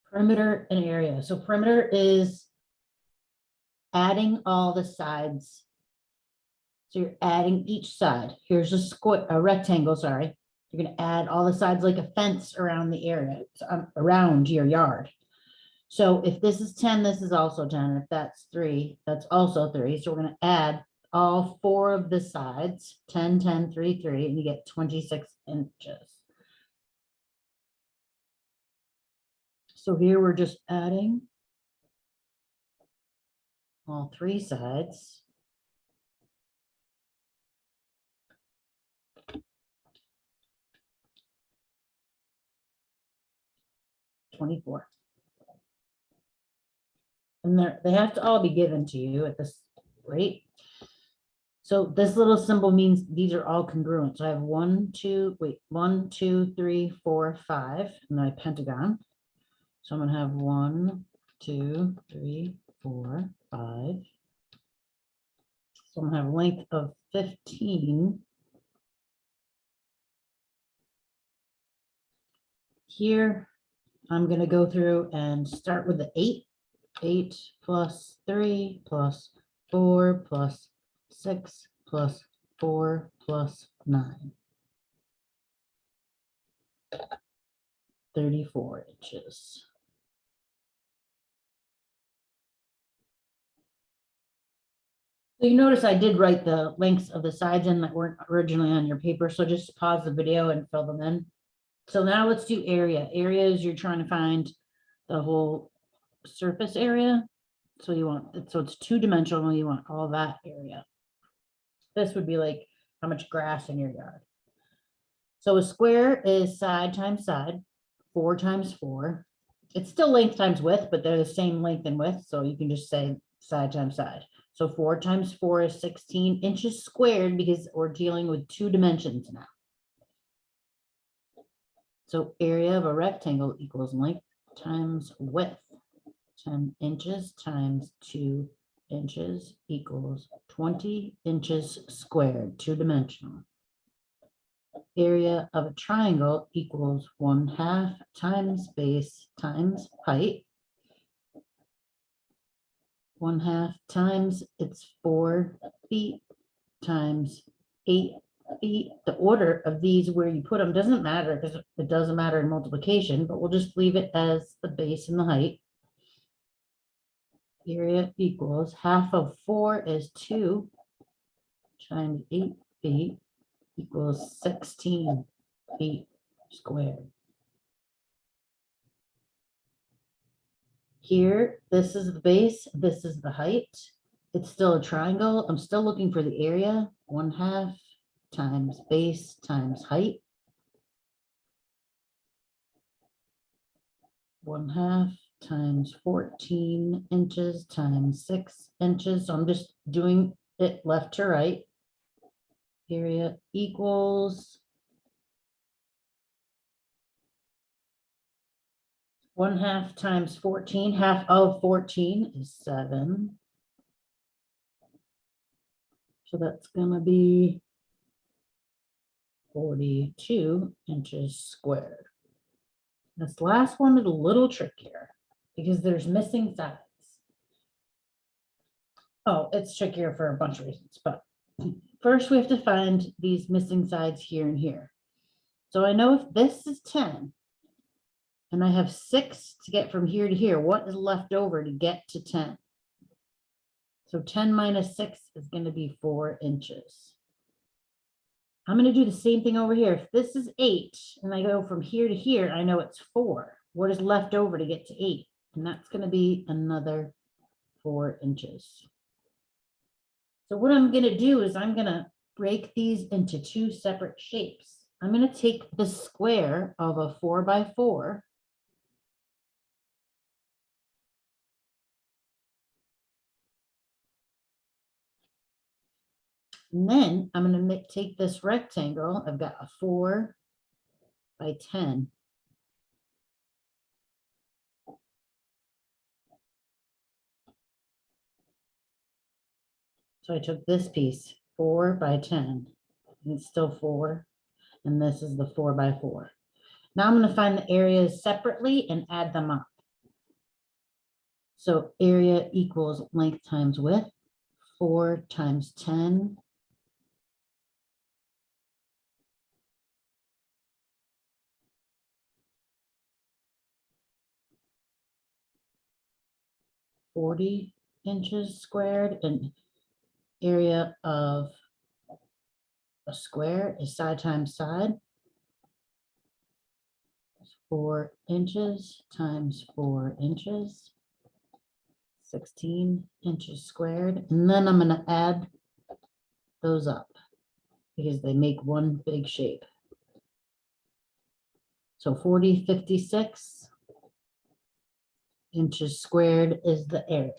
Perimeter and area. So perimeter is adding all the sides. So you're adding each side. Here's a rectangle, sorry. You're gonna add all the sides like a fence around the area, around your yard. So if this is 10, this is also 10. If that's 3, that's also 3. So we're gonna add all 4 of the sides, 10, 10, 3, 3, and you get 26 inches. So here we're just adding all 3 sides. $24. And they have to all be given to you at this rate. So this little symbol means these are all congruent. So I have 1, 2, 3, 4, 5, and then a pentagon. So I'm gonna have 1, 2, 3, 4, 5. So I'm gonna have a length of 15. Here, I'm gonna go through and start with the 8. 8 plus 3 plus 4 plus 6 plus 4 plus 9. 34 inches. So you notice I did write the lengths of the sides in that weren't originally on your paper. So just pause the video and fill them in. So now let's do area. Area is you're trying to find the whole surface area. So you want, so it's 2-dimensional. You want all that area. This would be like how much grass in your yard. So a square is side times side, 4 times 4. It's still length times width, but they're the same length and width. So you can just say side times side. So 4 times 4 is 16 inches squared because we're dealing with 2 dimensions now. So area of a rectangle equals length times width. 10 inches times 2 inches equals 20 inches squared, 2-dimensional. Area of a triangle equals 1/2 times base times height. 1/2 times it's 4 feet times 8 feet. The order of these where you put them doesn't matter because it doesn't matter in multiplication, but we'll just leave it as the base and the height. Area equals 1/2 of 4 is 2 times 8 feet equals 16 feet squared. Here, this is the base, this is the height. It's still a triangle. I'm still looking for the area. 1/2 times base times height. 1/2 times 14 inches times 6 inches. So I'm just doing it left to right. Area equals 1/2 times 14. 1/2 of 14 is 7. So that's gonna be 42 inches squared. This last one is a little trickier because there's missing sides. Oh, it's trickier for a bunch of reasons, but first we have to find these missing sides here and here. So I know if this is 10 and I have 6 to get from here to here, what is left over to get to 10? So 10 minus 6 is going to be 4 inches. I'm going to do the same thing over here. If this is 8 and I go from here to here, I know it's 4. What is left over to get to 8? And that's going to be another 4 inches. So what I'm going to do is I'm going to break these into 2 separate shapes. I'm going to take the square of a 4x4. And then I'm going to take this rectangle. I've got a 4 by 10. So I took this piece, 4 by 10, and it's still 4. And this is the 4 by 4. Now I'm going to find the areas separately and add them up. So area equals length times width, 4 times 10. $40 inches squared, and area of a square is side times side. 4 inches times 4 inches, 16 inches squared. And then I'm going to add those up because they make one big shape. So 40, 56 inches squared is the area.